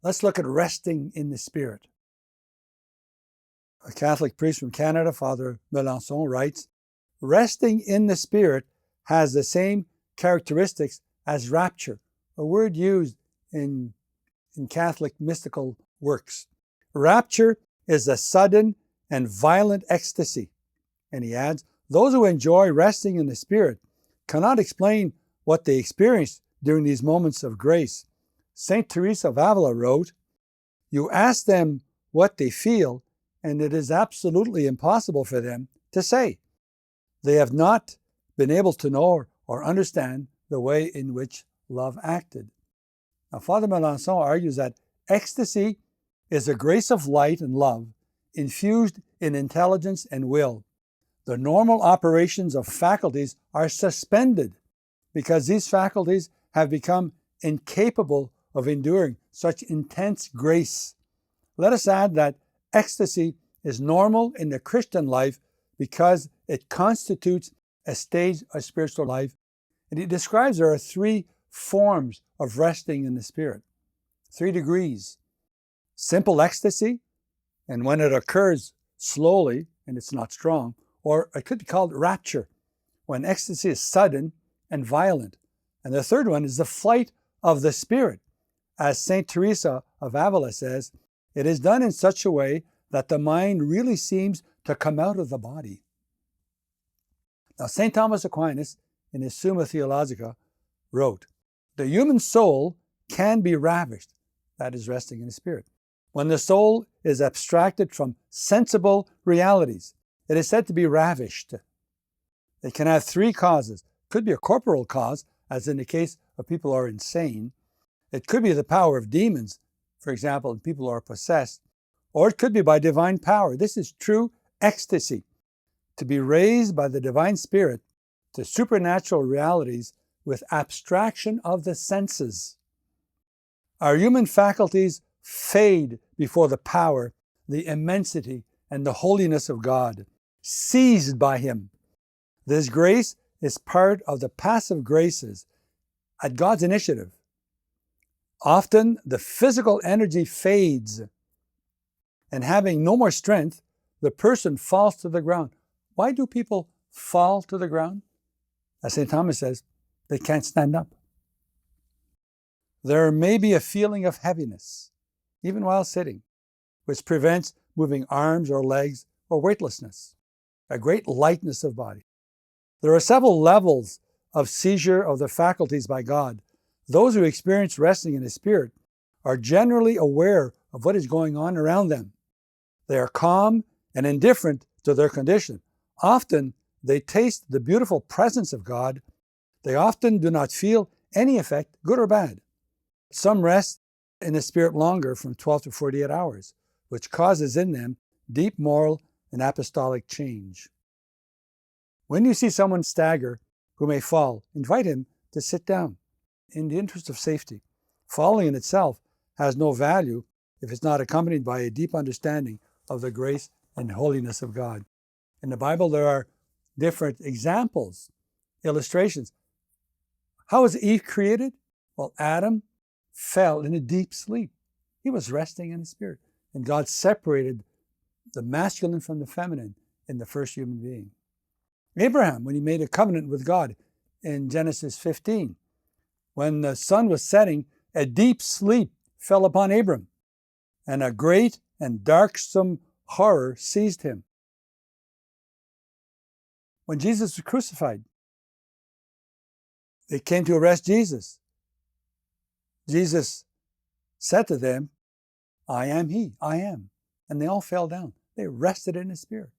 Let's look at resting in the Spirit. A Catholic priest from Canada, Father Melançon, writes, resting in the Spirit has the same characteristics as rapture, a word used in Catholic mystical works. Rapture is a sudden and violent ecstasy. And he adds, those who enjoy resting in the Spirit cannot explain what they experience during these moments of grace. St. Teresa of Avila wrote, you ask them what they feel, and it is absolutely impossible for them to say. They have not been able to know or understand the way in which love acted. Now, Father Melançon argues that ecstasy is a grace of light and love infused in intelligence and will. The normal operations of faculties are suspended because these faculties have become incapable of enduring such intense grace. Let us add that ecstasy is normal in the Christian life because it constitutes a stage of spiritual life. And he describes there are 3 forms of resting in the Spirit, 3 degrees. Simple ecstasy, and when it occurs slowly and it's not strong, or it could be called rapture, when ecstasy is sudden and violent. And the third one is the flight of the Spirit. As St. Teresa of Avila says, it is done in such a way that the mind really seems to come out of the body. Now, St. Thomas Aquinas, in his Summa Theologica, wrote, the human soul can be ravished, that is resting in the Spirit, when the soul is abstracted from sensible realities. It is said to be ravished. It can have 3 causes. It could be a corporal cause, as in the case of people who are insane. It could be the power of demons, for example, people who are possessed, or it could be by divine power. This is true ecstasy, to be raised by the divine Spirit to supernatural realities with abstraction of the senses. Our human faculties fade before the power, the immensity, and the holiness of God, seized by Him. This grace is part of the passive graces at God's initiative. Often the physical energy fades, and having no more strength, the person falls to the ground. Why do people fall to the ground? As St. Thomas says, they can't stand up. There may be a feeling of heaviness, even while sitting, which prevents moving arms or legs or weightlessness, a great lightness of body. There are several levels of seizure of the faculties by God. Those who experience resting in the Spirit are generally aware of what is going on around them. They are calm and indifferent to their condition. Often they taste the beautiful presence of God. They often do not feel any effect, good or bad. Some rest in the Spirit longer, from 12 to 48 hours, which causes in them deep moral and apostolic change. When you see someone stagger who may fall, invite him to sit down in the interest of safety. Falling in itself has no value if it's not accompanied by a deep understanding of the grace and holiness of God. In the Bible, there are different examples, illustrations. How was Eve created? Well, Adam fell in a deep sleep. He was resting in the Spirit. And God separated the masculine from the feminine in the first human being. Abraham, when he made a covenant with God in Genesis 15, when the sun was setting, a deep sleep fell upon Abram, and a great and darksome horror seized him. When Jesus was crucified, they came to arrest Jesus. Jesus said to them, I am He, I am. And they all fell down. They rested in the Spirit.